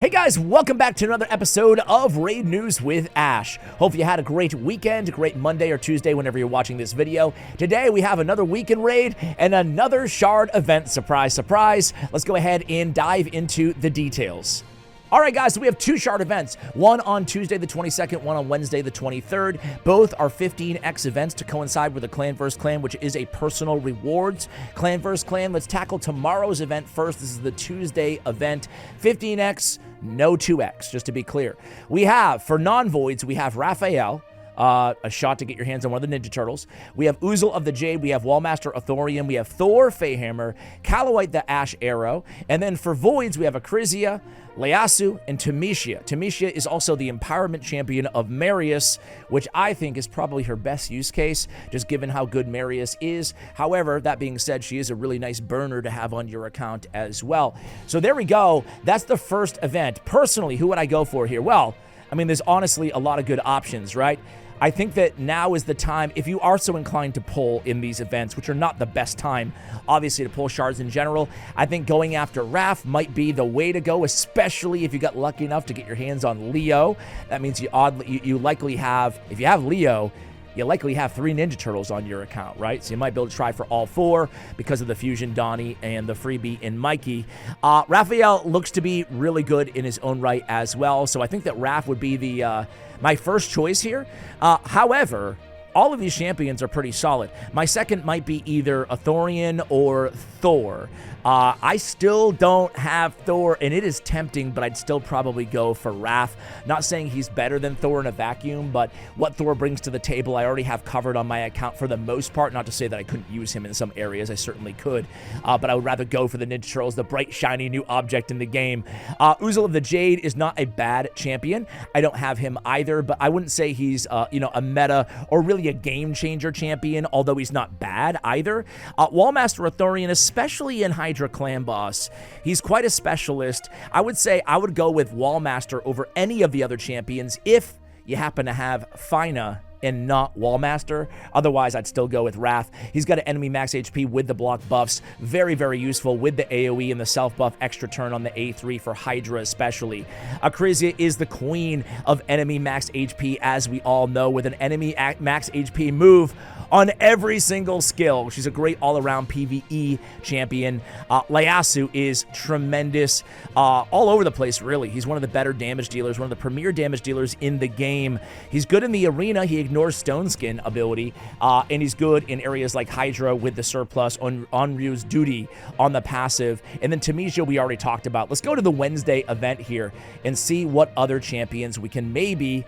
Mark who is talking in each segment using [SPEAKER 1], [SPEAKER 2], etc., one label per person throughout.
[SPEAKER 1] Hey guys, welcome back to another episode of Raid News with Ash. Hope you had a great weekend, a great Monday or Tuesday whenever you're watching this video. Today we have another weekend raid and another shard event. Surprise, surprise. Let's go ahead and dive into the details. All right, guys, so we have two shard events, one on Tuesday the 22nd, one on Wednesday the 23rd. Both are 15x events to coincide with the Clan vs. Clan, which is a personal rewards. Clan vs. Clan, let's tackle tomorrow's event first. This is the Tuesday event, 15x, no 2x, just to be clear. We have, for non-voids, we have Raphael, a shot to get your hands on one of the Ninja Turtles. We have Uzel of the Jade, we have Wallmaster Athorian, we have Thor Feyhammer, Callowite the Ash Arrow, and then for voids, we have Acrizia, Ieyasu, and Tamisha. Tamisha is also the Empowerment Champion of Marius, which I think is probably her best use case, just given how good Marius is. However, that being said, she is a really nice burner to have on your account as well. So there we go. That's the first event. Personally, who would I go for here? Well, I mean, there's honestly a lot of good options, right? I think that now is the time, if you are so inclined to pull in these events, which are not the best time, obviously, to pull shards in general, I think going after Raph might be the way to go, especially if you got lucky enough to get your hands on Leo. That means you likely have, if you have Leo, you likely have 3 Ninja Turtles on your account, right? So you might be able to try for all 4 because of the Fusion Donnie and the freebie in Mikey. Raphael looks to be really good in his own right as well, so I think that Raph would be the my first choice here. However, all of these champions are pretty solid. My second might be either Athorian or Thor. I still don't have Thor, and it is tempting, but I'd still probably go for Raph. Not saying he's better than Thor in a vacuum, but what Thor brings to the table, I already have covered on my account for the most part. Not to say that I couldn't use him in some areas, I certainly could, but I would rather go for the Ninja Turtles, the bright, shiny new object in the game. Uzel of the Jade is not a bad champion. I don't have him either, but I wouldn't say he's a meta or really a game-changer champion, although he's not bad either. Wallmaster Athorian, especially in Hydra Clan Boss, he's quite a specialist. I would say I would go with Wallmaster over any of the other champions if you happen to have Fina and not Wallmaster. Otherwise, I'd still go with Raph. He's got an enemy max HP with the block buffs. Very, very useful with the AoE and the self buff extra turn on the A3 for Hydra especially. Acrizia is the queen of enemy max HP, as we all know, with an enemy max HP move on every single skill. She's a great all-around PvE champion. Ieyasu is tremendous all over the place, really. He's one of the better damage dealers, one of the premier damage dealers in the game. He's good in the arena. He ignores Stone Skin ability, and he's good in areas like Hydra with the surplus on Ryu's duty on the passive. And then Tamisha we already talked about. Let's go to the Wednesday event here and see what other champions we can maybe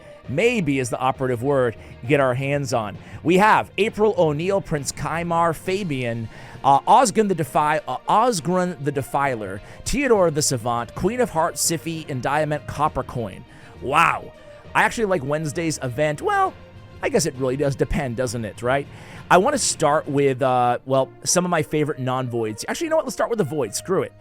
[SPEAKER 1] is the operative word, get our hands on. We have April O'Neil, Prince Kymar, Fabian, Osgun the Defiler, Theodore the Savant, Queen of Hearts, Siphi, and Diamond Coppercoin. Wow. I actually like Wednesday's event. Well, I guess it really does depend, doesn't it, right? I want to start with, some of my favorite non-voids. Actually, you know what? Let's start with the void. Screw it.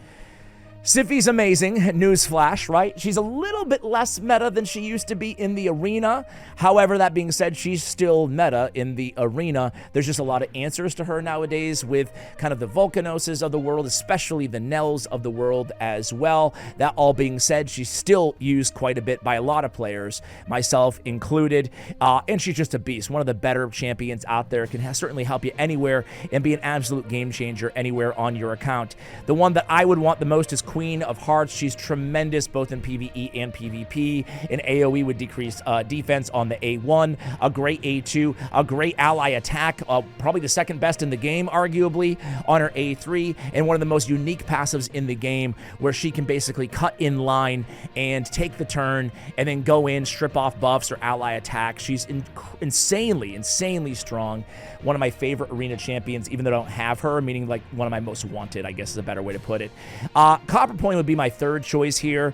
[SPEAKER 1] Siphi's amazing, newsflash, right? She's a little bit less meta than she used to be in the arena. However, that being said, she's still meta in the arena. There's just a lot of answers to her nowadays with kind of the Volcanoses of the world, especially the Nells of the world as well. That all being said, she's still used quite a bit by a lot of players, myself included, and she's just a beast. One of the better champions out there, can certainly help you anywhere and be an absolute game changer anywhere on your account. The one that I would want the most is Queen of Hearts. She's tremendous both in PvE and PvP. An AoE would decrease defense on the A1, a great A2, a great ally attack, probably the second best in the game, arguably, on her A3, and one of the most unique passives in the game where she can basically cut in line and take the turn and then go in, strip off buffs or ally attack. She's insanely strong. One of my favorite arena champions, even though I don't have her, meaning like one of my most wanted, I guess is a better way to put it. Coppercoin would be my third choice here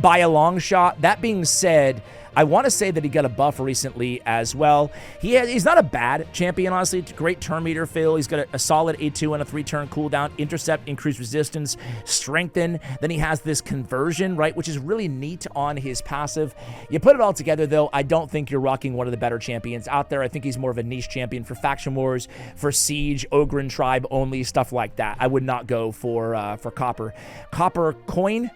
[SPEAKER 1] by a long shot. That being said, I want to say that he got a buff recently as well. He's not a bad champion, honestly. Great turn meter fill. He's got a solid A2 and a 3-turn cooldown. Intercept, increased resistance, strengthen. Then he has this conversion, right, which is really neat on his passive. You put it all together, though, I don't think you're rocking one of the better champions out there. I think he's more of a niche champion for Faction Wars, for Siege, Ogryn Tribe only, stuff like that. I would not go for Copper Coin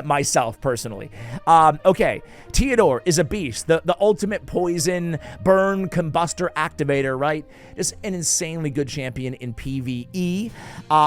[SPEAKER 1] myself, personally. Okay, Theodore is a beast. The ultimate poison, burn, combustor activator, right? Just an insanely good champion in PvE.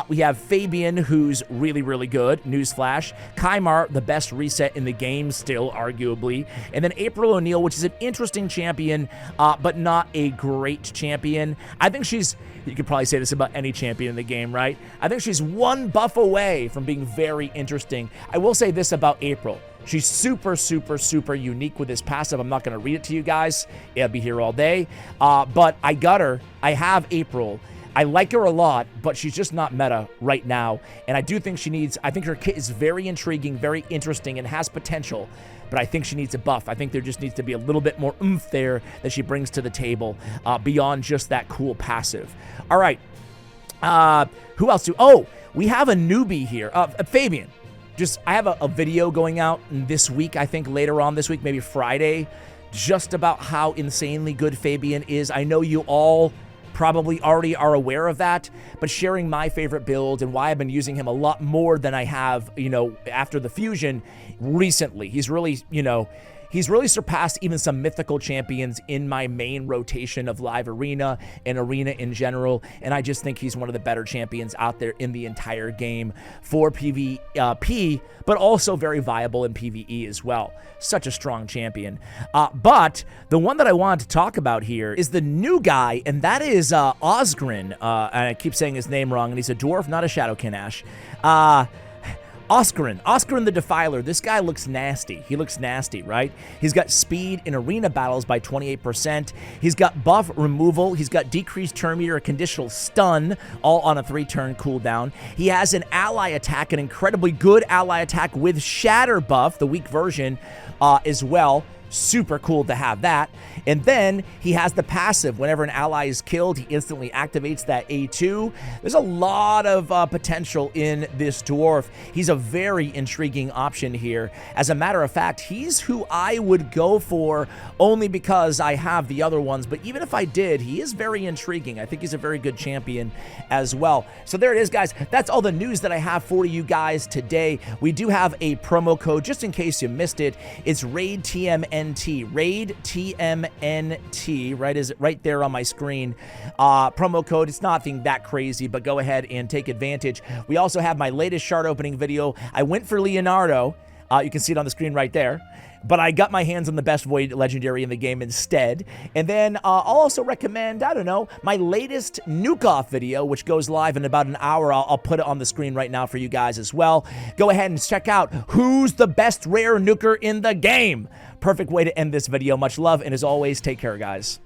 [SPEAKER 1] We have Fabian, who's really, really good. Newsflash. Kymar, the best reset in the game still, arguably. And then April O'Neil, which is an interesting champion, but not a great champion. I think she's, you could probably say this about any champion in the game, right? I think she's one buff away from being very interesting. I will say this about April. She's super, super, super unique with this passive. I'm not going to read it to you guys. It'll be here all day. But I got her. I have April. I like her a lot, but she's just not meta right now. And I do think she needs, I think her kit is very intriguing, very interesting, and has potential. But I think she needs a buff. I think there just needs to be a little bit more oomph there that she brings to the table beyond just that cool passive. All right. Who else? Oh, we have a newbie here. Fabian. I have a video going out this week, I think later on this week, maybe Friday, just about how insanely good Fabian is. I know you all probably already are aware of that, but sharing my favorite build and why I've been using him a lot more than I have, after the fusion recently. He's really, he's really surpassed even some mythical champions in my main rotation of Live Arena and Arena in general, and I just think he's one of the better champions out there in the entire game for PvP, but also very viable in PvE as well. Such a strong champion. But the one that I wanted to talk about here is the new guy, and that is Osgrin. And I keep saying his name wrong, and he's a dwarf, not a Shadowkin Ash. Osgrin the Defiler. This guy looks nasty. He looks nasty, right? He's got speed in arena battles by 28%. He's got buff removal. He's got decreased turn meter, a conditional stun, all on a 3-turn cooldown. He has an ally attack, an incredibly good ally attack with shatter buff, the weak version, as well. Super cool to have that. And then he has the passive. Whenever an ally is killed, he instantly activates that A2. There's a lot of potential in this dwarf. He's a very intriguing option here. As a matter of fact, he's who I would go for only because I have the other ones. But even if I did, he is very intriguing. I think he's a very good champion as well. So there it is, guys. That's all the news that I have for you guys today. We do have a promo code, just in case you missed it. It's RAID-TMNT. RAID TMNT, right? Is it right there on my screen? Promo code. It's nothing that crazy, but go ahead and take advantage. We also have my latest shard opening video. I went for Leonardo. You can see it on the screen right there. But I got my hands on the best Void Legendary in the game instead. And then I'll also recommend, I don't know, my latest Nuke Off video, which goes live in about an hour. I'll put it on the screen right now for you guys as well. Go ahead and check out who's the best rare nuker in the game. Perfect way to end this video. Much love, and as always, take care, guys.